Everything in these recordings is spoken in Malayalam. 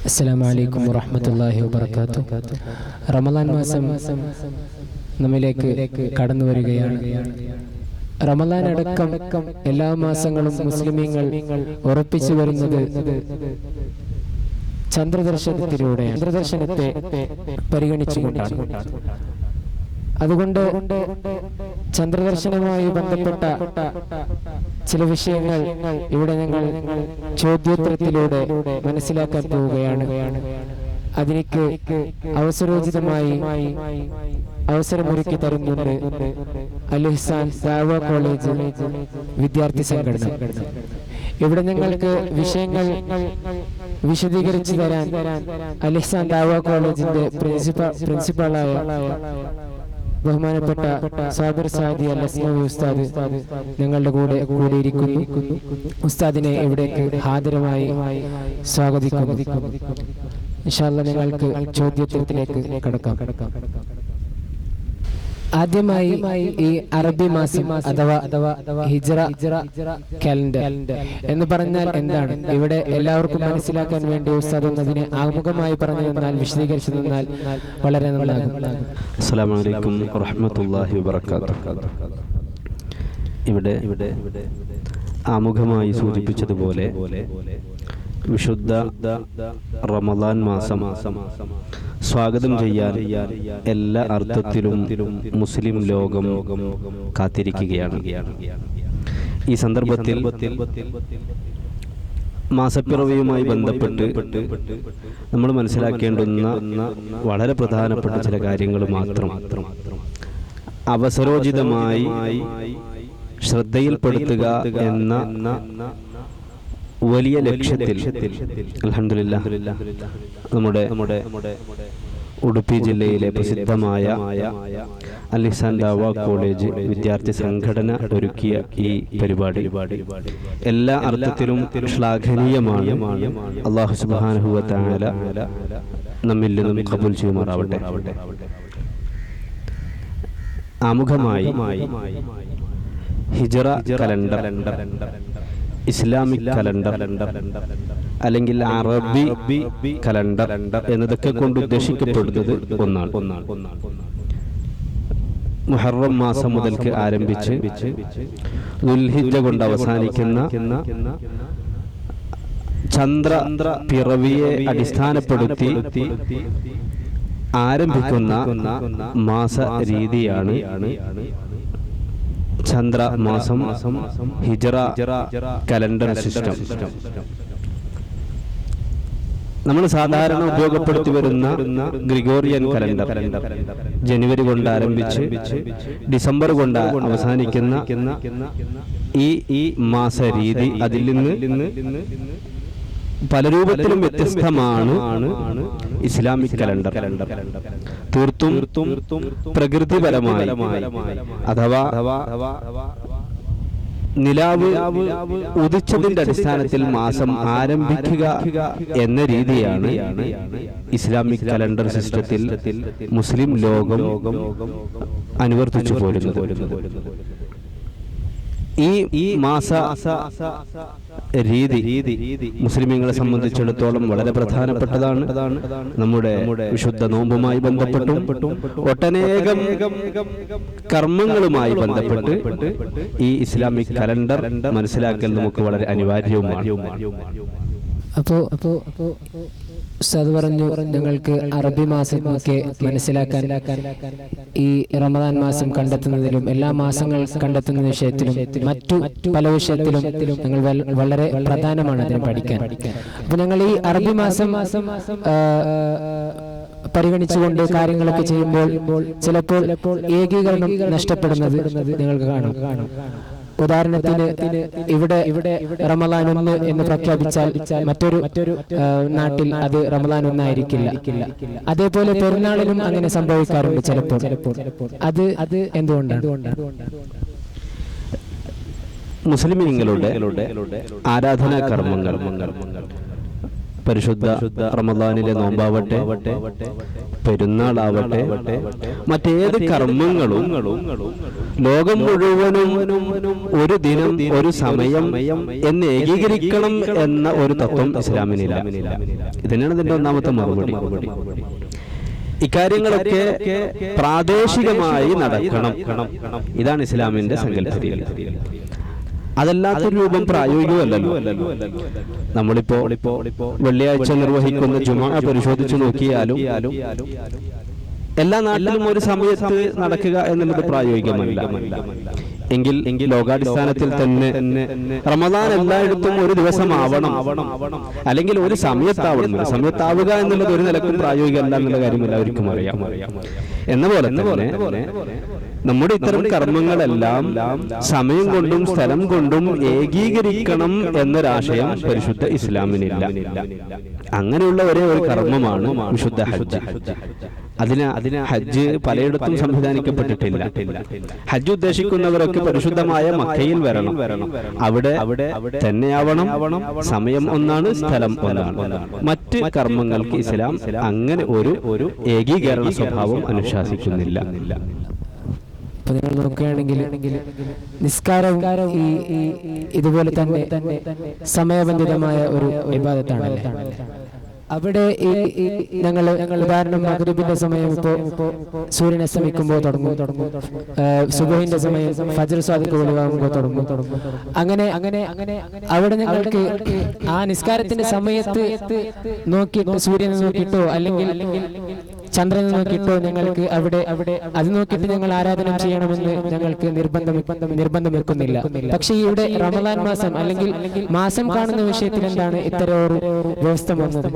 അസ്സലാമു അലൈക്കും വറഹ്മത്തുള്ളാഹി വബറകാതുഹു. റമളാൻ മാസം നമ്മിലേക്ക് കടന്നു വരികയാണ്. റമളാൻ അടക്കം എല്ലാ മാസങ്ങളും മുസ്ലിമീങ്ങൾ ഉറപ്പിച്ചു വരുന്നത് ചന്ദ്രദർശനത്തെ പരിഗണിച്ചുകൊണ്ടാണ്. അതുകൊണ്ട് ചന്ദ്രദർശനവുമായി ബന്ധപ്പെട്ട ചില വിഷയങ്ങൾ ഇവിടെ ഞങ്ങൾ ചോദ്യോത്തരത്തിലൂടെ മനസ്സിലാക്കാൻ പോവുകയാണ്. അതിലേക്ക് അവസരോചിതമായി അവസരമൊരുക്കി തരുന്നുണ്ട് അൽ ഇഹ്സാൻ ദഅവ കോളേജ് വിദ്യാർത്ഥി സംഘടന. ഇവിടെ ഞങ്ങൾക്ക് വിഷയങ്ങൾ വിശദീകരിച്ചു തരാൻ അൽ ഇഹ്സാൻ ദഅവ കോളേജിന്റെ പ്രിൻസിപ്പാളായ ബഹുമാനപ്പെട്ട സാബിർ സാദി അൽ അസ്ലമി ഉസ്താദ് ഞങ്ങളുടെ കൂടെയിരിക്കുന്നു. ഉസ്താദിനെ ഇവിടേക്ക് ഹാദരമായി സ്വാഗതിക്കുന്നു. ഇൻഷാ അല്ലാഹ് ഞങ്ങൾക്ക് ചോദ്യോത്തരത്തിലേക്ക് കടക്കാം. ആദ്യമായി ഈ അറബി മാസം അഥവാ ഹിജ്റ കാലണ്ടർ എന്ന് പറഞ്ഞാൽ എന്താണ്? ഇവിടെ എല്ലാവർക്കും മനസ്സിലാക്കാൻ വേണ്ടി ഉസ്താദ് അതിനെ ആമുഖമായി പറഞ്ഞു തന്നാൽ, വിശദീകരിച്ചു തന്നാൽ വളരെ നന്നാകും. അസ്സലാമു അലൈക്കും വറഹ്മത്തുള്ളാഹി വബറകാതുഹു. ഇവിടെ ആമുഖമായി സൂചിപ്പിച്ചതുപോലെ വിശുദ്ധ റമളാൻ മാസം സ്വാഗതം ചെയ്യാൻ എല്ലാ അർത്ഥത്തിലും മുസ്ലിം ലോകം കാത്തിരിക്കുകയാണ്. ഈ സന്ദർഭത്തിൽ മാസപ്പിറവിയുമായി ബന്ധപ്പെട്ട് നമ്മൾ മനസ്സിലാക്കേണ്ടുന്ന വളരെ പ്രധാനപ്പെട്ട ചില കാര്യങ്ങൾ മാത്രം അവസരോചിതമായി ശ്രദ്ധയിൽപ്പെടുത്തുക എന്ന വലിയ ലക്ഷ്യത്തിൽ അൽഹംദുലില്ലാഹ് നമ്മുടെ ഉടുപ്പി ജില്ലയിലെ പ്രസിദ്ധമായ അൽ ഇഹ്സാൻ ദഅവ കോളേജ് വിദ്യാർത്ഥി സംഘടന ഒരുക്കിയ ഈ പരിപാടി എല്ലാ അർത്ഥത്തിലും ശ്ലാഘനീയമാണ്. അല്ലാഹു സുബ്ഹാനഹു വ തആല നമ്മിൽ നിന്നും ഖബൂൽ ചെയ്യുമാറാവട്ടെ. ആമുഖമായി ഹിജ്റ കലണ്ടർ, ഇസ്ലാമിക് കലണ്ടർ അല്ലെങ്കിൽ അറബി കലണ്ടർ എന്നതൊക്കെ കൊണ്ട് ഉദ്ദേശിക്കപ്പെടുന്നത് ഒന്നാണ്. മുഹറം മാസം മുതൽക്ക് ആരംഭിച്ച് ദുൽഹിജ്ജ കൊണ്ട് അവസാനിക്കുന്ന ചന്ദ്ര പിറവിയെ അടിസ്ഥാനപ്പെടുത്തി ആരംഭിക്കുന്ന മാസ രീതിയാണ് ചന്ദ്ര മാസം, ഹിജ്റ കലണ്ടർ സിസ്റ്റം. നമ്മൾ സാധാരണ ഉപയോഗപ്പെടുത്തി വരുന്ന ഗ്രിഗോറിയൻ കലണ്ടർ ജനുവരി കൊണ്ട് ആരംഭിച്ച് ഡിസംബർ കൊണ്ട് അവസാനിക്കുന്ന ഈ മാസ രീതി അതിൽ നിന്ന് പല രൂപത്തിലും വ്യത്യസ്തമാണ് ഇസ്ലാമിക് കലണ്ടർ. തീർത്തും പ്രകൃതിപരമായി അഥവാ നിലാവ് ഉദിച്ചതിന്റെ അടിസ്ഥാനത്തിൽ മാസം ആരംഭിക്കുക എന്ന രീതിയാണ് ഇസ്ലാമിക് കലണ്ടർ സിസ്റ്റത്തിൽ മുസ്ലിം ലോകം അനുവർത്തിച്ചു പോരുന്നത്. ഈ മാസ രീതി മുസ്ലിമീങ്ങളെ സംബന്ധിച്ചിടത്തോളം വളരെ പ്രധാനപ്പെട്ടതാണ്. നമ്മുടെ വിശുദ്ധ നോമ്പുമായി ബന്ധപ്പെട്ടും ഒട്ടനേകം കർമ്മങ്ങളുമായി ബന്ധപ്പെട്ട് ഈ ഇസ്ലാമിക് കലണ്ടർ മനസ്സിലാക്കൽ നമുക്ക് വളരെ അനിവാര്യവുമാണ്. അപ്പോ ഉസ്താദ് പറഞ്ഞു ഞങ്ങൾക്ക് അറബി മാസമൊക്കെ മനസ്സിലാക്കാൻ ഈ റമദാൻ മാസം കണ്ടെത്തുന്നതിലും എല്ലാ മാസങ്ങൾ കണ്ടെത്തുന്ന വിഷയത്തിലും മറ്റു പല വിഷയത്തിലും ഞങ്ങൾ വളരെ പ്രധാനമാണ് അതിനെ പഠിക്കാൻ. അപ്പൊ ഞങ്ങൾ ഈ അറബി മാസം പരിഗണിച്ചുകൊണ്ട് കാര്യങ്ങളൊക്കെ ചെയ്യുമ്പോൾ ചിലപ്പോൾ ഏകീകരണം നഷ്ടപ്പെടുന്നത് നിങ്ങൾക്ക് കാണാം. ഉദാഹരണത്തിന് ഇവിടെ റമളാൻ 1 എന്ന് പ്രഖ്യാപിച്ചാൽ മറ്റൊരു നാട്ടിൽ അത് റമളാൻ 1 ആയിരിക്കില്ല. അതേപോലെ പെരുന്നാളിലും അങ്ങനെ സംഭവിക്കാറുണ്ട് ചിലപ്പോൾ. അത് എന്തുകൊണ്ടാണ്? മുസ്ലിമീങ്ങളുടെ ആരാധനാ കർമ്മങ്ങൾ പരിശുദ്ധ റമദാനിലെ നോമ്പാവട്ടെ, പെരുന്നാളാവട്ടെ, മറ്റേത് കർമ്മങ്ങളും ലോകം മുഴുവനും ഒരു ദിനം ഒരു സമയം എന്ന് ഏകീകരിക്കണം എന്ന ഒരു തത്വം ഇസ്ലാമിനില്ല. ഇതിനാണ് ഇതിന്റെ ഒന്നാമത്തെ മറുപടി. ഇക്കാര്യങ്ങളൊക്കെ പ്രാദേശികമായി നടക്കണം. ഇതാണ് ഇസ്ലാമിന്റെ സങ്കല്പം. അതല്ലാത്തൊരു രൂപം പ്രായോഗികമല്ലല്ലോ. നമ്മളിപ്പോ വെള്ളിയാഴ്ച നിർവഹിക്കുന്ന ജുമാ പരിശോധിച്ചു നോക്കിയാലും എല്ലാ നാട്ടിലും ഒരു സമയത്ത് നടക്കുക എന്നുള്ളത് പ്രായോഗികമല്ല. എങ്കിൽ ലോകാടിസ്ഥാനത്തിൽ തന്നെ റമദാൻ എല്ലായിടത്തും ഒരു ദിവസം ആവണം, അല്ലെങ്കിൽ ഒരു സമയത്താവണം. സമയത്താവുക എന്നുള്ളത് ഒരു നിലക്കും പ്രായോഗികമല്ല എന്നുള്ള കാര്യം എല്ലാവർക്കും അറിയാം. എന്ന പോലെ നമ്മുടെ ഇത്തരം കർമ്മങ്ങളെല്ലാം സമയം കൊണ്ടും സ്ഥലം കൊണ്ടും ഏകീകരിക്കണം എന്നൊരാശയം പരിശുദ്ധ ഇസ്ലാമിനില്ല. അങ്ങനെയുള്ള ഒരേ ഒരു കർമ്മമാണ് വിശുദ്ധ ഹജ്ജ്. അതിന് ഹജ്ജ് പലയിടത്തും സംവിധാനിക്കപ്പെട്ടിട്ടില്ല. ഹജ്ജ് ഉദ്ദേശിക്കുന്നവരൊക്കെ പരിശുദ്ധമായ മക്കയിൽ വരണം. അവിടെ തന്നെയാവണം. സമയം ഒന്നാണ്, സ്ഥലം ഒന്നാണ്. മറ്റ് കർമ്മങ്ങൾക്ക് ഇസ്ലാം അങ്ങനെ ഒരു ഏകീകരണ സ്വഭാവം അനുശാസിക്കുന്നില്ല. അപ്പൊ നിങ്ങൾ നോക്കുകയാണെങ്കിൽ നിസ്കാരം ഇതുപോലെ തന്നെ സമയബന്ധിതമായ ഒരു ഇബാദത്താണ്. അവിടെ ഞങ്ങൾ ഉദാഹരണം മഗ്രിബിന്റെ സമയം ഇപ്പോ സൂര്യൻ അസ്തമിക്കുമ്പോൾ തുടങ്ങും, സുബഹിന്റെ സമയം ഫജ്ർ സ്വാദിഖ് ഒഴിവാകുമ്പോൾ തുടങ്ങും. അങ്ങനെ അവിടെ ഞങ്ങൾക്ക് ആ നിസ്കാരത്തിന്റെ സമയത്ത് നോക്കിയിട്ട് സൂര്യനെ നോക്കിയിട്ടോ അല്ലെങ്കിൽ ചന്ദ്രനെ നോക്കിയിട്ടോ ഞങ്ങൾക്ക് അവിടെ അത് നോക്കിയിട്ട് ഞങ്ങൾ ആരാധന ചെയ്യണമെന്ന് ഞങ്ങൾക്ക് നിർബന്ധം വെക്കുന്നില്ല. പക്ഷേ ഇവിടെ റമദാൻ മാസം അല്ലെങ്കിൽ മാസം കാണുന്ന വിഷയത്തിൽ എന്താണ് ഇത്തരം ഒരു വ്യവസ്ഥ വന്നത്?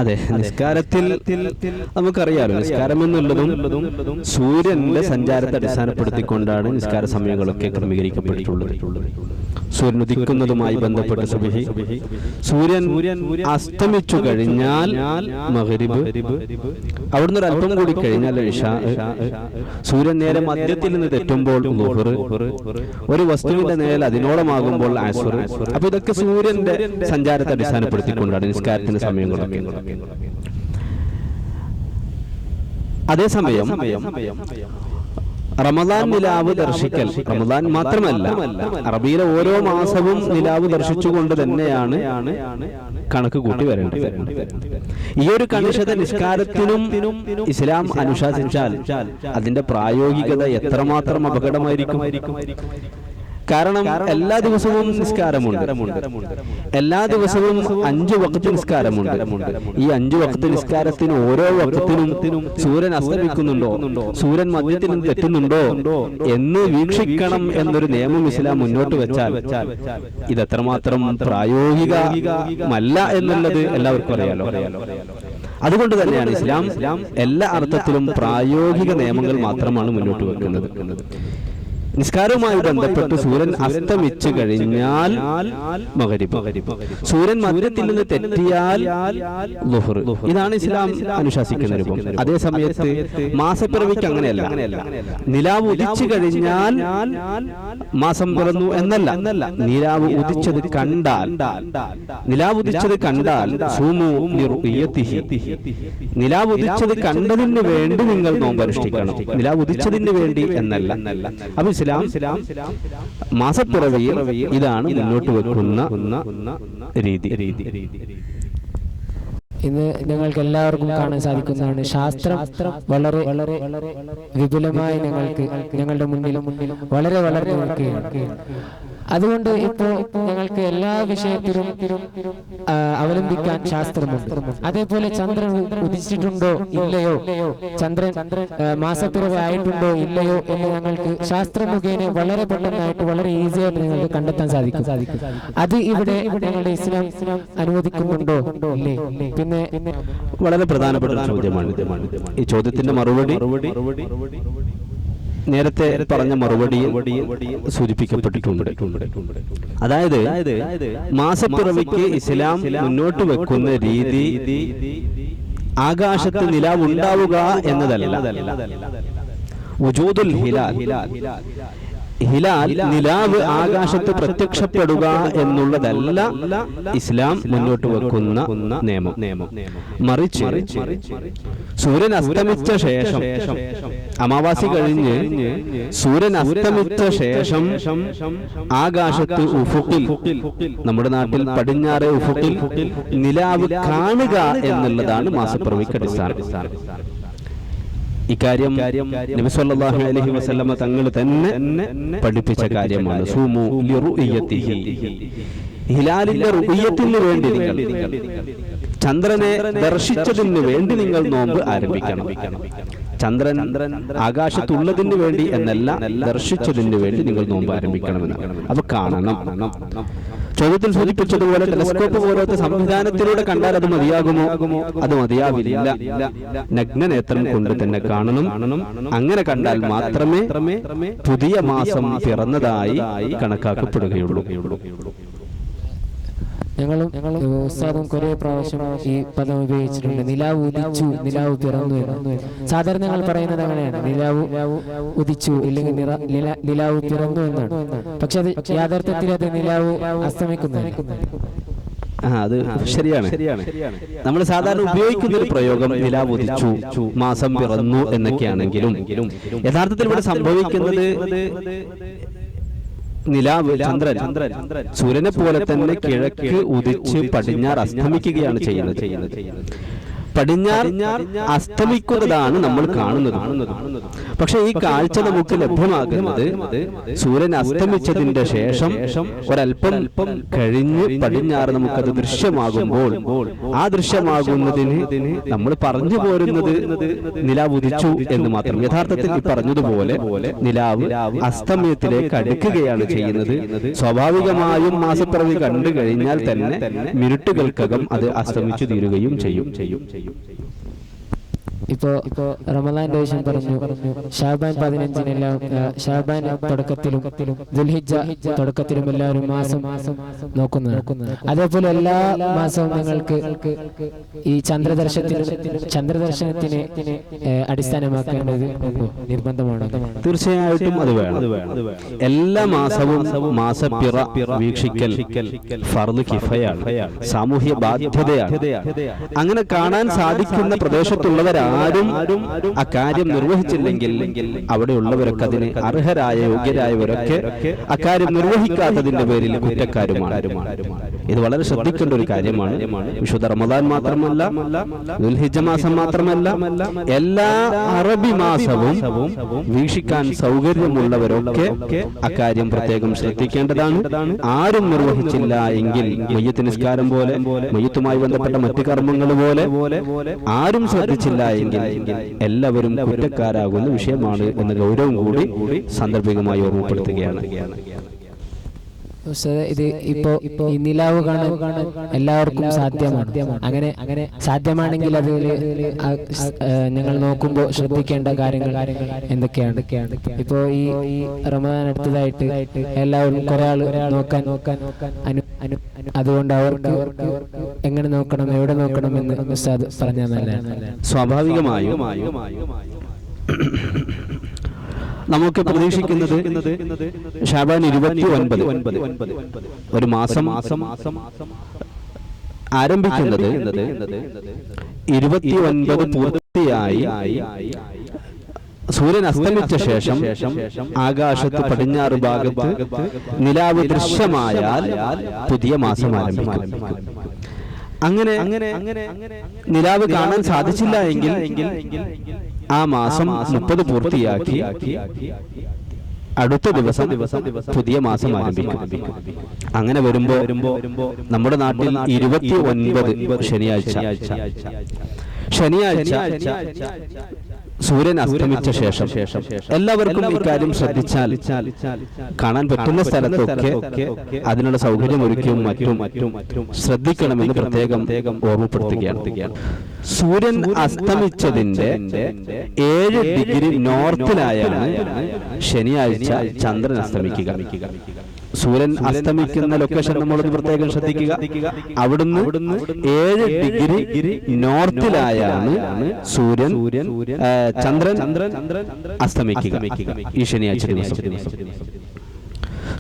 അതെ, നിസ്കാരത്തിൽ നമുക്കറിയാലോ, നിസ്കാരം എന്നുള്ളതും സൂര്യന്റെ സഞ്ചാരത്തെ അടിസ്ഥാനപ്പെടുത്തിക്കൊണ്ടാണ് നിസ്കാര സമയങ്ങളൊക്കെ ക്രമീകരിക്കപ്പെട്ടിട്ടുള്ളത്. സൂര്യൻ ഉദിക്കുന്നതുമായി ബന്ധപ്പെട്ട് സുബ്ഹി, സൂര്യൻ അസ്തമിച്ചു കഴിഞ്ഞാൽ മഗ്രിബ്, അവിടുന്ന് ഒരു അല്പം കൂടി കഴിഞ്ഞാൽ ഇശാ, സൂര്യൻ നേരെ മധ്യത്തിൽ നിന്ന് തെറ്റുമ്പോൾ ളുഹ്ർ, ഒരു വസ്തുവിന്റെ നേരെ അതിനോളമാകുമ്പോൾ അസ്ർ. അപ്പൊ ഇതൊക്കെ സൂര്യന്റെ സഞ്ചാരത്തെ അടിസ്ഥാനപ്പെടുത്തിക്കൊണ്ടാണ് നിസ്കാരത്തിന്റെ സമയങ്ങളൊക്കെ. അതേസമയം റമദാൻ നിലാവ് ദർശിക്കൽ, റമദാൻ മാത്രമല്ല അറബിയിലെ ഓരോ മാസവും നിലാവ് ദർശിച്ചുകൊണ്ട് തന്നെയാണ് കണക്ക് കൂട്ടി വരേണ്ടത്. ഈ ഒരു കണിശത നിസ്കാരത്തിനും ഇസ്ലാം അനുശാസിച്ചാൽ അതിന്റെ പ്രായോഗികത എത്രമാത്രം അപകടമായിരിക്കും. കാരണം എല്ലാ ദിവസവും നിസ്കാരമുണ്ട്, എല്ലാ ദിവസവും 5 വഖ്ത് നിസ്കാരമുണ്ട്. ഈ 5 വഖ്ത് നിസ്കാരത്തിന് ഓരോ വഖ്തിനും സൂര്യൻ അസ്തമിക്കുന്നുണ്ടോ, സൂര്യൻ മധ്യത്തിൽ നിന്ന് തെറ്റുന്നുണ്ടോ എന്ന് വീക്ഷിക്കണം എന്നൊരു നിയമം ഇസ്ലാം മുന്നോട്ട് വെച്ചാൽ ഇത് എത്രമാത്രം പ്രായോഗികമല്ല എന്നുള്ളത് എല്ലാവർക്കും അറിയാലോ. അതുകൊണ്ട് തന്നെയാണ് ഇസ്ലാം എല്ലാ അർത്ഥത്തിലും പ്രായോഗിക നിയമങ്ങൾ മാത്രമാണ് മുന്നോട്ട് വെക്കുന്നത്. നിസ്കാരവുമായി ബന്ധപ്പെട്ട് സൂര്യൻ അസ്തമിച്ചു കഴിഞ്ഞാൽ മഗ്രിബ്, സൂര്യൻ മധ്യത്തിൽ നിന്ന് തെറ്റിയാൽ ളുഹ്ർ. ഇതാണ് ഇസ്ലാം അനുശാസിക്കുന്ന രൂപം. അതേ സമയത്ത് മാസപ്പിറവിക്ക് അങ്ങനെയല്ല. നിലാവ് ഉദിച്ചു കഴിഞ്ഞാൽ മാസം പിറന്നു എന്നല്ല, നിലാവ് ഉദിച്ചത് കണ്ടാൽ സൂമു ലിറുയതിഹി, നിലാവ് ഉദിച്ചത് കണ്ടതിന് വേണ്ടി നിങ്ങൾ നോമ്പ് അനുഷ്ഠിക്കണം, നിലാവ് ഉദിച്ചതിന് വേണ്ടി എന്നല്ല. അപ്പൊ ഇസ്ലാം മാസപ്പിറവിയിൽ ഇതാണ് മുന്നോട്ട് വെക്കുന്ന രീതി. ഇന്ന് ഞങ്ങൾക്ക് എല്ലാവർക്കും കാണാൻ സാധിക്കുന്നതാണ്, ശാസ്ത്രം വളരെ വിപുലമായി ഞങ്ങളുടെ മുന്നിൽ വളരെ വളർന്നു നിൽക്കുകയാണ്. അതുകൊണ്ട് ഇപ്പോ ഞങ്ങൾക്ക് എല്ലാ വിഷയത്തിലും അവലംബിക്കാൻ ശാസ്ത്രമുണ്ട്. അതേപോലെ ചന്ദ്രൻ ഉദിച്ചിട്ടുണ്ടോ ഇല്ലയോ, ചന്ദ്രൻ മാസപ്പിറവി ആയിട്ടുണ്ടോ ഇല്ലയോ എന്ന് ഞങ്ങൾക്ക് ശാസ്ത്ര മുഖേന വളരെ പെട്ടെന്നായിട്ട് വളരെ ഈസിയായിട്ട് നിങ്ങൾക്ക് കണ്ടെത്താൻ സാധിക്കും. അത് ഇവിടെ ഞങ്ങളുടെ ഇസ്ലാം അനുവദിക്കുന്നുണ്ടോ ഇല്ലേ? പിന്നെ വളരെ പ്രധാനപ്പെട്ട ചോദ്യമാണ്. ഈ ചോദ്യത്തിന്റെ മറുപടി നേരത്തെ പറഞ്ഞ മറുപടിയിൽ സൂചിപ്പിക്കപ്പെട്ടിട്ടുണ്ട്. അതായത് മാസപ്പിറവിക്ക് ഇസ്ലാം മുന്നോട്ട് വെക്കുന്ന രീതി ആകാശത്ത് നിലാവ് ഉണ്ടാവുക എന്നതല്ല. വുജൂദുൽ ഹിലാൽ, ഹിലാൽ നിലാവ് ആകാശത്ത് പ്രത്യക്ഷപ്പെടുക എന്നുള്ളതല്ല ഇസ്ലാം മുന്നോട്ട് വെക്കുന്ന നിയമം. മറിച്ച് സൂര്യൻ അസ്തമിച്ച ശേഷം, അമാവാസി കഴിഞ്ഞ് സൂര്യൻ അസ്തമിച്ച ശേഷം ആകാശത്ത് ഉഫുക്കിൽ, നമ്മുടെ നാട്ടിൽ പടിഞ്ഞാറെ ഉഫുക്കിൽ നിലാവ് കാണുക എന്നുള്ളതാണ് മാസപ്പിറവിക്ക് അടിസ്ഥാനം. ഇക്കാര്യം നബി സല്ലല്ലാഹു അലൈഹി വസല്ലമ തങ്ങൾ തന്നെ പഠിപ്പിച്ച കാര്യമാണ്. സൂമു ലിറുഇയതിഹി, ഹിലാലിന്റെ റുഇയത്തിന് വേണ്ടി നിങ്ങൾ, ചന്ദ്രനെ ദർശിച്ചതിന് വേണ്ടി നിങ്ങൾ നോമ്പ് ആരംഭിക്കണം. ചന്ദ്രൻ ആകാശത്തുള്ളതിന് വേണ്ടി എന്നല്ല, ദർശിച്ചതിന് വേണ്ടി നിങ്ങൾ നോമ്പ് ആരംഭിക്കണമെന്നാണ്. അപ്പൊ കാണണം. ചോദ്യത്തിൽ സൂചിപ്പിച്ചതുപോലെ ടെലസ്കോപ്പ് പോലത്തെ സംവിധാനത്തിലൂടെ കണ്ടാൽ അത് മതിയാകുമോ? അത് മതിയാവില്ല. നഗ്നനേത്രം കൊണ്ട് തന്നെ കാണണം. അങ്ങനെ കണ്ടാൽ മാത്രമേ പുതിയ മാസം പിറന്നതായി കണക്കാക്കപ്പെടുകയുള്ളൂ. ഞങ്ങളും ഉസ്താദും കുറെ പ്രാവശ്യം ഈ പദം ഉപയോഗിച്ചിട്ടുണ്ട്. നിലാവ് ഉദിച്ചു, നിലാവ് പിറന്നു എന്ന്. സാധാരണ ഞങ്ങൾ പറയുന്നത് അങ്ങനെയാണ്, നിലാവ് ഉദിച്ചു ഇല്ലെങ്കിൽ നിലാവ് പിറന്നു എന്നാണ്. പക്ഷെ അത് യാഥാർത്ഥ്യത്തിൽ അത് നിലാവ് അസ്തമിക്കുന്നതാണ്. അത് ശരിയാണ്. നമ്മൾ സാധാരണ ഉപയോഗിക്കുന്ന ഒരു പ്രയോഗം നിലാവ് ഉദിച്ചു, മാസം പിറന്നു എന്നൊക്കെയാണെങ്കിലും യഥാർത്ഥത്തിൽ ഇവിടെ സംഭവിക്കുന്നത് നിലാവ്, ചന്ദ്രൻ സൂര്യനെ പോലെ തന്നെ കിഴക്ക് ഉദിച്ച് പടിഞ്ഞാറ് അസ്തമിക്കുകയാണ് ചെയ്യുന്നത്. പടിഞ്ഞാറ് അസ്തമിക്കുന്നതാണ് നമ്മൾ കാണുന്നത്. പക്ഷെ ഈ കാഴ്ച നമുക്ക് ലഭ്യമാകുന്നത് സൂര്യൻ അസ്തമിച്ചതിന്റെ ശേഷം ഒരല്പം കഴിഞ്ഞ് പടിഞ്ഞാറ് നമുക്കത് ദൃശ്യമാകുമ്പോൾ, ആ ദൃശ്യമാകുന്നതിന് നമ്മൾ പറഞ്ഞു പോരുന്നത് നിലാവ് ഉദിച്ചു എന്ന് മാത്രം. യഥാർത്ഥത്തിൽ ഈ പറഞ്ഞതുപോലെ നിലാവ് അസ്തമയത്തിലേക്ക് അടുക്കുകയാണ് ചെയ്യുന്നത്. സ്വാഭാവികമായും മാസപ്പിറവി കണ്ടു കഴിഞ്ഞാൽ തന്നെ മിനിറ്റുകൾക്കകം അത് അസ്തമിച്ചു തീരുകയും ചെയ്യും. ഇപ്പോ റമദാന്റെ വിഷയം പറഞ്ഞു. ഷാബാൻ 15-നെല്ലാം, ഷാബാൻ തുടക്കത്തിലും ദുൽഹിജ്ജ തുടക്കത്തിലും എല്ലാവരും മാസം നോക്കുന്നത്. അതേപോലെ എല്ലാ മാസവും നിങ്ങൾക്ക് ഈ ചന്ദ്രദർശനത്തിന് അടിസ്ഥാനമാക്കേണ്ടത് നിർബന്ധമാണ്. തീർച്ചയായിട്ടും അത് വേണം. എല്ലാ മാസവും മാസപ്പിറ വീക്ഷിക്കൽ ഫർദ് കിഫയാണ്, സാമൂഹ്യ ബാധ്യതയാണ്. അങ്ങനെ കാണാൻ സാധിക്കുന്ന പ്രദേശത്തുള്ളവരാരും അക്കാര്യം നിർവഹിച്ചില്ലെങ്കിൽ അവിടെയുള്ളവരൊക്കെ അതിന് അർഹരായ യോഗ്യരായവരൊക്കെ അക്കാര്യം നിർവഹിക്കാത്തതിന്റെ പേരിൽ കുറ്റക്കാരുമാണ്. ഇത് വളരെ ശ്രദ്ധിക്കേണ്ട ഒരു കാര്യമാണ്. വിശുദ്ധ റമദാൻ മാത്രമല്ല, ദുൽഹിജ്ജ മാസം മാത്രമല്ല, എല്ലാ അറബി മാസവും വീക്ഷിക്കാൻ സൗകര്യമുള്ളവരൊക്കെ അക്കാര്യം പ്രത്യേകം ശ്രദ്ധിക്കേണ്ടതാണ്. ആരും നിർവഹിച്ചില്ല എങ്കിൽ മയ്യത്ത് നിസ്കാരം പോലെ, മയ്യത്തുമായി ബന്ധപ്പെട്ട മറ്റു കർമ്മങ്ങൾ പോലെ ആരും ശ്രദ്ധിച്ചില്ല എങ്കിൽ എല്ലാവരും കുറ്റക്കാരാകുന്ന വിഷയമാണ് എന്ന ഗൗരവം കൂടി സാന്ദർഭികമായി ഓർമ്മപ്പെടുത്തുകയാണ്. ഇത് ഇപ്പോ ഈ നിലാവ് കാണാൻ എല്ലാവർക്കും സാധ്യമാണ്. അങ്ങനെ സാധ്യമാണെങ്കിൽ അത് ഞങ്ങൾ നോക്കുമ്പോൾ ശ്രദ്ധിക്കേണ്ട കാര്യങ്ങൾ എന്തൊക്കെയാണ്? ഇപ്പോ ഈ റമദാൻ അടുത്തതായിട്ട് എല്ലാവരും കുറെ ആൾ നോക്കാൻ അതുകൊണ്ട് അവർക്ക് എങ്ങനെ നോക്കണം, എവിടെ നോക്കണം എന്ന് ഉസ്താദ് പറഞ്ഞാൽ നല്ലതാണ്. സ്വാഭാവികമായും നമുക്ക് പ്രതീക്ഷിക്കുന്നത് ഷാബാൻ 29 ഒരു മാസം ആരംഭിക്കുന്നത് 29 പൂർത്തിയായി സൂര്യൻ അസ്തമിച്ച ശേഷം ആകാശത്ത് പടിഞ്ഞാറ് ഭാഗത്ത് നിലാവ് ദൃശ്യമായാൽ പുതിയ മാസം ആരംഭിക്കും. അങ്ങനെ നിലാവ് കാണാൻ സാധിച്ചില്ല എങ്കിൽ ആ മാസം 30 പൂർത്തിയാക്കി അടുത്ത ദിവസം പുതിയ മാസം ആരംഭിക്കും. അങ്ങനെ വരുമ്പോ നമ്മുടെ നാട്ടിൽ 29 ശനിയാഴ്ച സൂര്യൻ അസ്തമിച്ച ശേഷം എല്ലാവർക്കും ഇക്കാര്യം ശ്രദ്ധിച്ചാൽ കാണാൻ പറ്റുന്ന സ്ഥലത്തൊക്കെ അതിനുള്ള സൗകര്യം ഒരുക്കിയും മറ്റും ശ്രദ്ധിക്കണമെന്ന് പ്രത്യേകം ഓർമ്മപ്പെടുത്തുകയാണ്. സൂര്യൻ അസ്തമിച്ചതിന്റെ 7 ഡിഗ്രി നോർത്തിലായാണ് ശനിയാഴ്ച ചന്ദ്രൻ അസ്തമിക്കുക. സൂര്യൻ അസ്തമിക്കുന്ന ലൊക്കേഷൻ നമ്മളൊന്ന് പ്രത്യേകം ശ്രദ്ധിക്കുക. അവിടുന്ന് 7 ഡിഗ്രി നോർത്തിലായാണ് സൂര്യൻ ചന്ദ്രൻ അസ്തമിക്കുക ഈ ശനിയാഴ്ച ദിവസം.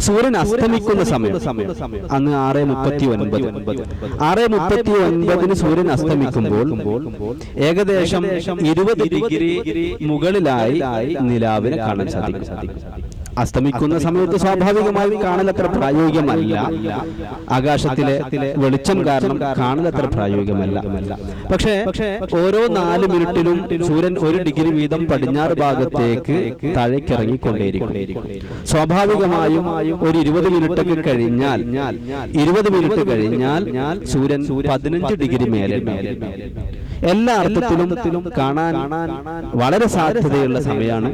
സൂര്യൻ അസ്തമിക്കുന്ന സമയം അന്ന് 6:39 സൂര്യൻ അസ്തമിക്കുമ്പോൾ ഏകദേശം 20 ഡിഗ്രി മുകളിലായി നിലാവിനെ കാണാൻ സാധിക്കും. അസ്തമിക്കുന്ന സമയത്ത് സ്വാഭാവികമായും കാണലത്ര പ്രായോഗികമല്ല. ആകാശത്തിലെ വെളിച്ചം കാരണം കാണലത്ര പ്രായോഗികമല്ല. പക്ഷേ ഓരോ 4 മിനിറ്റിലും സൂര്യൻ 1 ഡിഗ്രി വീതം പടിഞ്ഞാറ് ഭാഗത്തേക്ക് താഴേക്കിറങ്ങിക്കൊണ്ടേയിരിക്കും. സ്വാഭാവികമായും ഒരു 20 മിനിറ്റ് കഴിഞ്ഞാൽ സൂര്യൻ 15 ഡിഗ്രി മേലെ. എല്ലാ അർത്ഥത്തിലും കാണാൻ വളരെ സാധ്യതയുള്ള സമയമാണ്.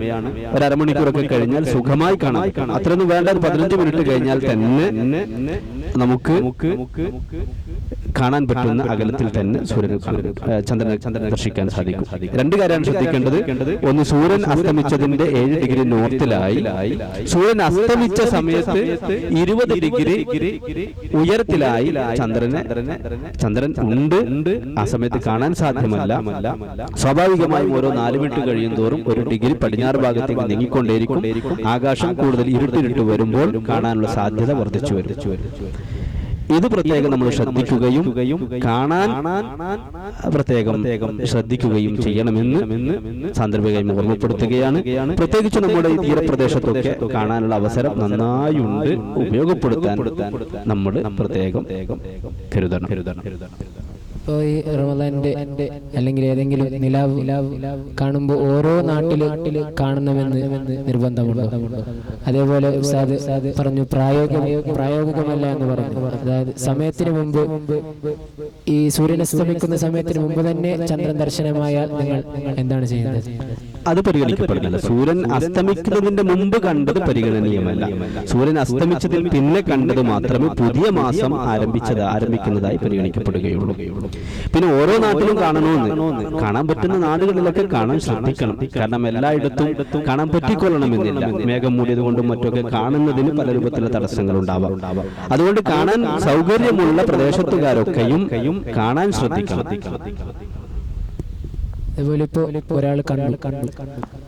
ഒരു അരമണിക്കൂറൊക്കെ കഴിഞ്ഞാൽ സുഖമായി കാണാം. അത്രയൊന്നും വേണ്ട. 15 മിനിറ്റ് കഴിഞ്ഞാൽ തന്നെ നമുക്ക് കാണാൻ പറ്റുന്ന അകലത്തിൽ തന്നെ ചന്ദ്രനെ ദർശിക്കാൻ സാധിക്കും. 2 കാര്യമാണ് ശ്രദ്ധിക്കേണ്ടത്. ഒന്ന്, സൂര്യൻ അസ്തമിച്ചതിന്റെ 7 ഡിഗ്രി നോർത്തിലായി സൂര്യൻ അസ്തമിച്ച സമയത്ത് 20 ഡിഗ്രി ഉയരത്തിലായി ചന്ദ്രൻ ഉണ്ട്. ആ സമയത്ത് കാണാൻ സാധ്യമല്ല. സ്വാഭാവികമായും ഓരോ 4 മിനിറ്റ് കഴിയും തോറും 1 ഡിഗ്രി പടിഞ്ഞാറ് ഭാഗത്തേക്ക് നീങ്ങിക്കൊണ്ടേയിരിക്കും. ആകാശം കൂടുതൽ ഇരുട്ടിരുട്ട് വരുമ്പോൾ കാണാനുള്ള സാധ്യത വർദ്ധിച്ചു വരും. ഇത് പ്രത്യേകം നമ്മൾ ശ്രദ്ധിക്കുകയും കാണാൻ പ്രത്യേകം ശ്രദ്ധിക്കുകയും ചെയ്യണമെന്ന് സാന്ദർഭികമായി ഓർമ്മപ്പെടുത്തുകയാണ്. പ്രത്യേകിച്ച് നമ്മുടെ ഈ തീരപ്രദേശത്തൊക്കെ കാണാനുള്ള അവസരം നന്നായുണ്ട്. ഉപയോഗപ്പെടുത്താൻ നമ്മൾ പ്രത്യേകം കരുതണം. ഇപ്പോൾ ഈ റമദാന്റെ അല്ലെങ്കിൽ ഏതെങ്കിലും നിലാവ് കാണുമ്പോൾ ഓരോ നാട്ടില് കാണണമെന്ന് നിർബന്ധമുണ്ടോ? അതേപോലെ ഉസ്താദ് പറഞ്ഞു പ്രായോഗികമല്ല എന്ന് പറഞ്ഞു. അതായത് സമയത്തിന് മുമ്പ് ഈ സൂര്യൻ അസ്തമിക്കുന്ന സമയത്തിന് മുമ്പ് തന്നെ ചന്ദ്രൻ ദർശനമായാൽ നിങ്ങൾ എന്താണ് ചെയ്യുന്നത്? അത് പരിഗണിക്കപ്പെടുന്നില്ല. സൂര്യൻ അസ്തമിക്കുന്നതിന്റെ മുമ്പ് കണ്ടത് പരിഗണനീയമല്ല. സൂര്യൻ അസ്തമിച്ചതിൽ പിന്നെ കണ്ടത് മാത്രമേ പുതിയ മാസം ആരംഭിക്കുന്നതായി പരിഗണിക്കപ്പെടുകയുള്ളൂ. പിന്നെ ഓരോ നാട്ടിലും കാണാൻ പറ്റുന്ന നാടുകളിലൊക്കെ കാണാൻ ശ്രദ്ധിക്കണം. കാരണം എല്ലായിടത്തും കാണാൻ പറ്റിക്കൊള്ളണമെന്നില്ല. മേഘം മൂടിയത് കൊണ്ടും മറ്റൊക്കെ കാണുന്നതിന് പല രൂപത്തിലുള്ള തടസ്സങ്ങൾ ഉണ്ടാവാം. അതുകൊണ്ട് കാണാൻ സൗകര്യമുള്ള പ്രദേശത്തുകാരൊക്കെയും കാണാൻ ശ്രദ്ധിക്കണം. അതുപോലെ ഇപ്പോ ഒരാൾ കണ്ടു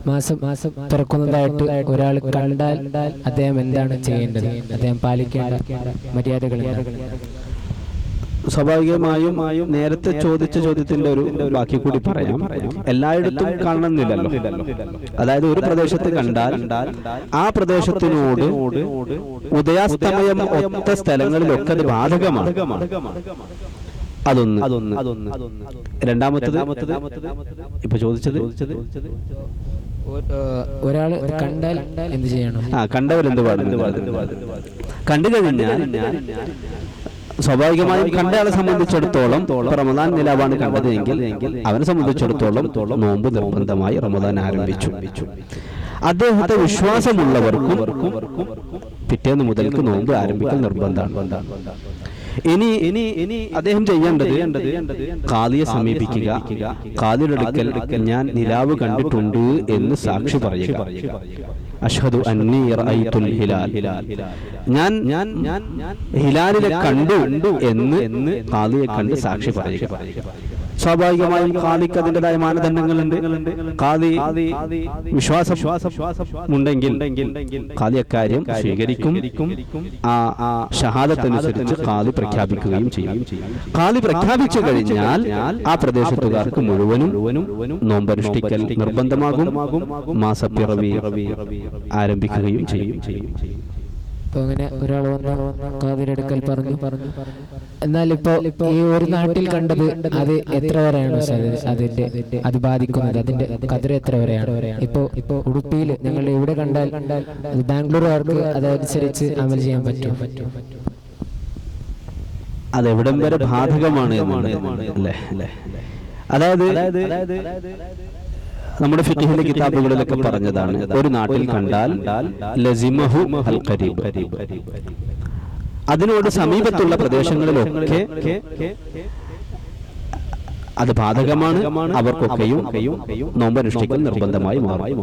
മാസം തുറക്കുന്നതായിട്ട് ഒരാൾ കണ്ടാൽ അദ്ദേഹം എന്താണ് ചെയ്യേണ്ടത്? അദ്ദേഹം പാലിക്കേണ്ട മര്യാദകൾ? സ്വാഭാവികമായും നേരത്തെ ചോദിച്ച ചോദ്യത്തിന്റെ ഒരു ബാക്കി കൂടി പറയാം. എല്ലായിടത്തും കാണണമെന്നില്ലല്ലോ. അതായത് ഒരു പ്രദേശത്ത് കണ്ടാൽ ആ പ്രദേശത്തിനോട് ഉദയാസ്തമയം ഒത്ത സ്ഥലങ്ങളിലൊക്കെ അത് ബാധകമാണ്. അതൊന്ന്. രണ്ടാമത്തത് ഇപ്പൊ ചോദിച്ചത് ഒരാൾ കണ്ടാൽ എന്ത് ചെയ്യണം? കണ്ടവരെന്ത് പാടുന്നു? കണ്ടു കഴിഞ്ഞാൽ സ്വാഭാവികമായും കണ്ടയാളെ സംബന്ധിച്ചിടത്തോളം റമദാൻ നിലാവാണ് കണ്ടതെങ്കിൽ അവനെ സംബന്ധിച്ചിടത്തോളം നോമ്പ് നിർബന്ധമായി റമദാൻ ആരംഭിച്ചു. അദ്ദേഹത്തെ വിശ്വാസമുള്ളവർക്കും പിറ്റേന്ന് മുതൽക്ക് നോമ്പ് ആരംഭിക്കൽ നിർബന്ധമാണ്. ഇനി അദ്ദേഹം ചെയ്യേണ്ടത് ഖാദിയെ സമീപിക്കുക. ഖാദിയുടെ അടുക്കൽ ഞാൻ നിലാവ് കണ്ടിട്ടുണ്ട് എന്ന് സാക്ഷി പറയുക. അഷ്ഹദു അന്നി റഅയ്തുൽ ഹിലാൽ, ഞാൻ ഹിലാലിനെ കണ്ടു എന്ന് ഖാദിയെ കണ്ട് സാക്ഷി പറയുക. സ്വാഭാവികമായും ഖാദിക്ക് അതിൻ്റെതായ മാനദണ്ഡങ്ങളുണ്ട്. ഖാദി വിശ്വാസമുണ്ടെങ്കിൽ ഖാദി അക്കാര്യം സ്വീകരിക്കും. ആ ഷഹാദത്തനുസരിച്ച് ഖാദി പ്രഖ്യാപിക്കുകയും ചെയ്യും. ഖാദി പ്രഖ്യാപിച്ചു കഴിഞ്ഞാൽ ആ പ്രദേശത്തുകാർക്ക് മുഴുവനും നോമ്പനുഷ്ഠിക്കൽ നിർബന്ധമാകും. മാസപ്പിറവി ആരംഭിക്കുകയും ചെയ്യും. ഇപ്പൊ അങ്ങനെ ഒരാൾ വന്ന് ഖാദിയുടെ അടുക്കൽ പറഞ്ഞു, എന്നാൽ ഇപ്പൊ ഈ ഒരു നാട്ടിൽ കണ്ടത് അത് എത്ര വരെയാണ് അതിന്റെ അത് ബാധിക്കുന്നത്? അതിന്റെ കതിർ എത്ര വരെയാണ്? ഇപ്പൊ ഉടുപ്പിയിൽ ഞങ്ങൾ ഇവിടെ കണ്ടാൽ അത് ബാംഗ്ലൂരുകാർക്ക് അതനുസരിച്ച് അമൽ ചെയ്യാൻ പറ്റും? അതെവിടം വരെ ബാധകമാണ് അല്ലേ? അതായത് നമ്മുടെ ഫിഖ്ഹിലെ കിതാബുകളിലൊക്കെ പറഞ്ഞതാണ്, ഒരു നാട്ടിൽ കണ്ടാൽ ലസിമഹു അൽ ഖരീബ്, അതിനോട് സമീപത്തുള്ള പ്രദേശങ്ങളിലൊക്കെ അത് ബാധകമാണ്. അവർക്കൊക്കെയും നോമ്പനുഷ്ഠിക്കൽ നിർബന്ധമായി മാറും.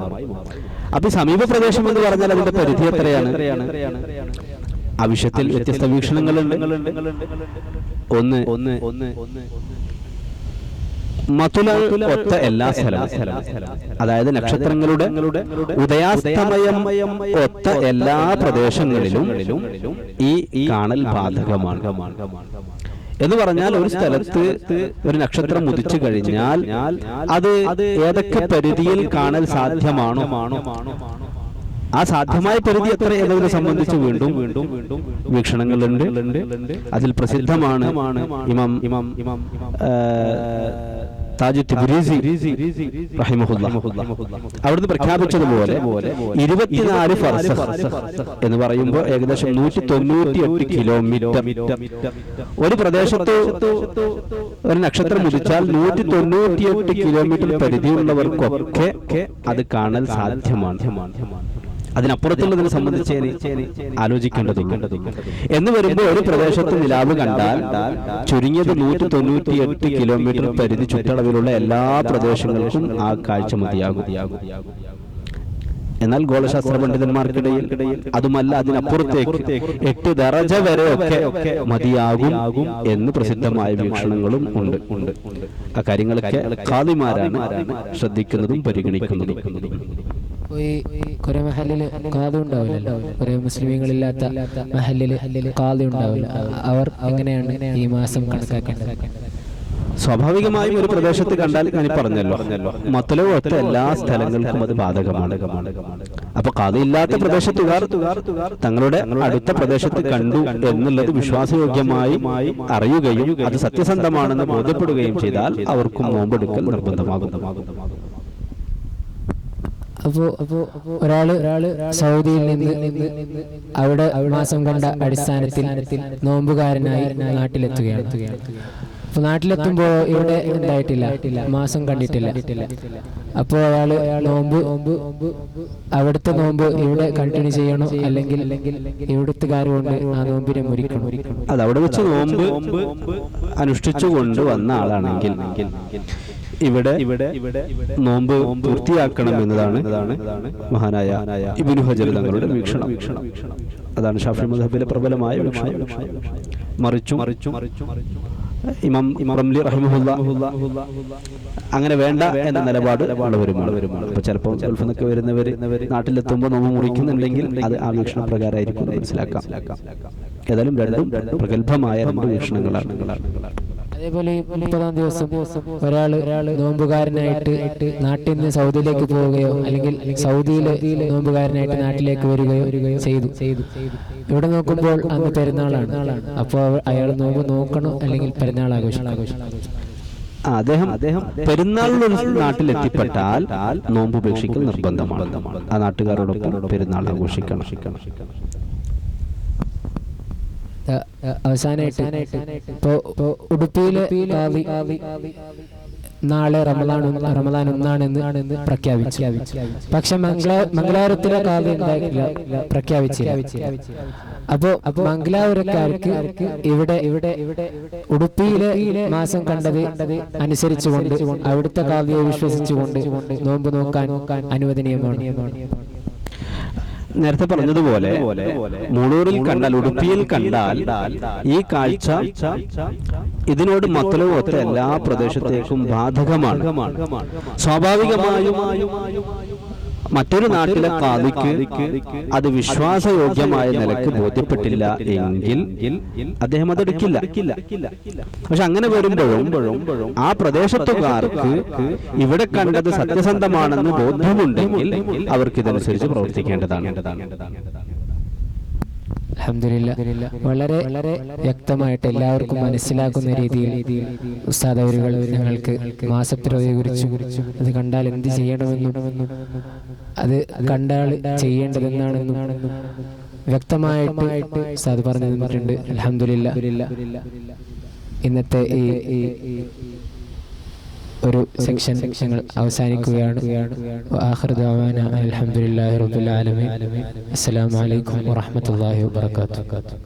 അപ്പൊ സമീപ പ്രദേശം എന്ന് പറഞ്ഞാൽ അതിന്റെ പരിധി എത്രയാണ്? ആ വിഷയത്തിൽ വ്യത്യസ്ത വീക്ഷണങ്ങളുണ്ട്. ഒന്ന് മതുലൽ ഒത്ത എല്ലാ സ്ഥലവും, അതായത് നക്ഷത്രങ്ങളുടെ ഉദയാസ്തമയം ഒത്ത എല്ലാ പ്രദേശങ്ങളിലും ഈ കാണൽ ബാധകമാണ്. എന്ന് പറഞ്ഞാൽ ഒരു സ്ഥലത്ത് ഒരു നക്ഷത്രം ഉദിച്ചു കഴിഞ്ഞാൽ അത് ഏതൊക്കെ പരിധിയിൽ കാണൽ സാധ്യമാണോ, ആ സാധ്യമായ പരിധി എത്ര എന്നതിനെ സംബന്ധിച്ച് വീണ്ടും വീക്ഷണങ്ങളുണ്ട്. അതിൽ പ്രസിദ്ധമാണ് ഇമാം താജ് തിബ്രീസി റഹിമഹുല്ലാഹ് അവിടുന്ന് പ്രഖ്യാപിച്ചതുപോലെ 24 ഫർസഖ് എന്ന് പറയുമ്പോൾ ഏകദേശം 198 കിലോമീറ്റർ. ഒരു പ്രദേശത്ത് ഒരു നക്ഷത്രം ഉദിച്ചാൽ 198 കിലോമീറ്റർ പരിധിയുള്ളവർക്കൊക്കെ അത് കാണൽ സാധ്യമാണ്. അതിനപ്പുറത്തുള്ളതിനെ സംബന്ധിച്ച് ആലോചിക്കേണ്ടതുണ്ട്. എന്ന് വരുമ്പോൾ ഒരു പ്രദേശത്ത് നിലാവ് കണ്ടാൽ ചുരുങ്ങിയത് 198 കിലോമീറ്റർ പരിധി ചുറ്റളവിലുള്ള എല്ലാ പ്രദേശങ്ങൾക്കും ആ കാഴ്ച മതിയാകും. എന്നാൽ ഗോളശാസ്ത്ര പണ്ഡിതന്മാർക്കിടയിൽ അതുമല്ല, അതിനപ്പുറത്തേക്ക് 8 ദറജ വരെ ഒക്കെ മതിയാകും എന്ന് പ്രസിദ്ധമായ വീക്ഷണങ്ങളും ഉണ്ട്. ആ കാര്യങ്ങളൊക്കെ ഖാദിമാരാണ് ശ്രദ്ധിക്കുന്നതും പരിഗണിക്കുന്നതും. കുറെ മഹല്ലില് ഖാദി ഉണ്ടാവില്ലല്ലോ, കുറെ മുസ്ലിമീങ്ങളില്ലാത്ത മഹല്ലില് ഖാദി ഉണ്ടാവില്ല. അവർ എങ്ങനെയാണ് ഈ മാസം കണക്കാക്കേണ്ടത്? സ്വാഭാവികമായും ഒരു പ്രദേശത്ത് കണ്ടാൽ ഞാൻ പറഞ്ഞല്ലോ, മത്തലവ് ഒത്ത എല്ലാ സ്ഥലങ്ങൾക്കും അത് ബാധകമാണ്. അപ്പൊ ഖാദിയില്ലാത്ത പ്രദേശത്തുകാർ തങ്ങളുടെ അടുത്ത പ്രദേശത്ത് കണ്ടു എന്നുള്ളത് വിശ്വാസയോഗ്യമായി അറിയുകയും അത് സത്യസന്ധമാണെന്ന് ബോധ്യപ്പെടുകയും ചെയ്താൽ അവർക്കും നോമ്പെടുക്കൽ നിർബന്ധമാകും. അപ്പോ ഒരാള് സൗദിയിൽ നിന്ന് അവിടെ മാസം കണ്ട അടിസ്ഥാനത്തിൽ നോമ്പുകാരനായി നാട്ടിലെത്തുകയാണ്. അപ്പൊ നാട്ടിലെത്തുമ്പോ ഇവിടെ എന്തായിട്ടില്ല, മാസം കണ്ടിട്ടില്ല. അപ്പോ അയാള് നോമ്പ് അവിടുത്തെ നോമ്പ് ഇവിടെ കണ്ടിന്യൂ ചെയ്യണോ, അല്ലെങ്കിൽ ഇവിടുത്തെ കൊണ്ട് ആ നോമ്പിനെ മുറിക്കണം? അത് അവിടെ വെച്ച് നോമ്പ് അനുഷ്ഠിച്ചു കൊണ്ടുവന്ന ആളാണെങ്കിൽ ഇവിടെ നോമ്പ് പൂർത്തിയാക്കണം എന്നതാണ് മഹാനായ ഇബ്നു ഹജർ തങ്ങളുടെ വീക്ഷണം. അതാണ് ഷാഫി മദ്ഹബിലെ പ്രബലമായ വീക്ഷണം. മറിച്ചും ഇമാം റംലി റഹിമഹുല്ലാഹ് അങ്ങനെ വേണ്ട എന്ന നിലപാട് ഉള്ളവരുമാണ്. അപ്പൊ ചിലപ്പോൾ ഗൾഫിൽ നിന്നൊക്കെ വരുന്നവർ നാട്ടിലെത്തുമ്പോൾ നോമ്പ് മുറിക്കുന്നുണ്ടെങ്കിൽ അത് ആ വീക്ഷണ പ്രകാരമായിരിക്കും മനസ്സിലാക്കാം. ഏതായാലും രണ്ടും പ്രഗത്ഭമായ രണ്ട് വീക്ഷണങ്ങളാണ്. അതേപോലെ 30-ാം ദിവസം ഒരാള് നോമ്പുകാരനായിട്ട് നാട്ടിൽ നിന്ന് സൗദിയിലേക്ക് പോവുകയോ അല്ലെങ്കിൽ സൗദിയിലെ നോമ്പുകാരനായിട്ട് നാട്ടിലേക്ക് വരികയോ ചെയ്തു. ഇവിടെ നോക്കുമ്പോൾ അന്ന് പെരുന്നാളാണ്. അപ്പോൾ അയാൾ നോമ്പ് നോക്കണോ അല്ലെങ്കിൽ പെരുന്നാൾ ആഘോഷിക്കണം? അദ്ദേഹം പെരുന്നാളിലൊരു നാട്ടിലെത്തിപ്പെട്ടാൽ നോമ്പ് ഉപേക്ഷിക്കൽ നിർബന്ധമാണ്. ആ നാട്ടുകാരോടൊപ്പം പെരുന്നാൾ ആഘോഷിക്കണം. അവസാനമായിട്ട് ഇപ്പോ ഉടുപ്പിയിലെ നാളെ റമദാൻ 1 പ്രഖ്യാപിച്ചു. പക്ഷെ മംഗലാപുരത്തിലെ കാവ്യ എന്തായിട്ടില്ല, പ്രഖ്യാപിച്ചില്ല. അപ്പോ മംഗലാപുരക്കാർക്ക് ഇവിടെ ഉടുപ്പിയിലെ മാസം കണ്ടത് അനുസരിച്ചുകൊണ്ട് അവിടുത്തെ കാവ്യയെ വിശ്വസിച്ചുകൊണ്ട് നോമ്പ് നോക്കാൻ അനുവദനീയമാണ്. നേരത്തെ പറഞ്ഞതുപോലെ മുളൂരിൽ കണ്ടാൽ, ഉടുപ്പിയിൽ കണ്ടാൽ ഈ കാഴ്ച ഇതിനോട് മത്തലവ് ഒത്ത എല്ലാ പ്രദേശത്തേക്കും ബാധകമാണ്. സ്വാഭാവികമായും മറ്റൊരു നാട്ടിലെ ഖാദിക്ക് അത് വിശ്വാസയോഗ്യമായ നിലക്ക് ബോധ്യപ്പെട്ടില്ല എങ്കിൽ അദ്ദേഹം അതെടുക്കില്ല. പക്ഷെ അങ്ങനെ വരുമ്പോഴും ആ പ്രദേശത്തുകാർക്ക് ഇവിടെ കണ്ടത് സത്യസന്ധമാണെന്ന് ബോധ്യമുണ്ടെങ്കിൽ അവർക്ക് ഇതനുസരിച്ച് പ്രവർത്തിക്കേണ്ടതാണ്. അൽഹംദുലില്ലാഹ്, വളരെ വ്യക്തമായിട്ട് എല്ലാവർക്കും മനസ്സിലാക്കുന്ന രീതിയിൽ ഉസ്താദ് അവരുകൾ ഞങ്ങൾക്ക് മാസപ്പിറവിയെ കുറിച്ചും അത് കണ്ടാൽ എന്ത് ചെയ്യണമെന്നും അത് കണ്ടാൽ ചെയ്യേണ്ടതെന്നാണെന്നും വ്യക്തമായിട്ട് ഉസ്താദ് പറഞ്ഞു തന്നിട്ടുണ്ട്. അൽഹംദുലില്ലാഹ്, ഇന്നത്തെ ഈ ഒരു സെക്ഷൻ ഞങ്ങൾ അവസാനിക്കുകയാണ്. ആഖിറു ദഅവാന അൽഹംദുലില്ലാഹി റബ്ബിൽ ആലമീൻ. അസ്സലാമു അലൈക്കും വറഹ്മത്തുള്ളാഹി വബറകാതുഹു.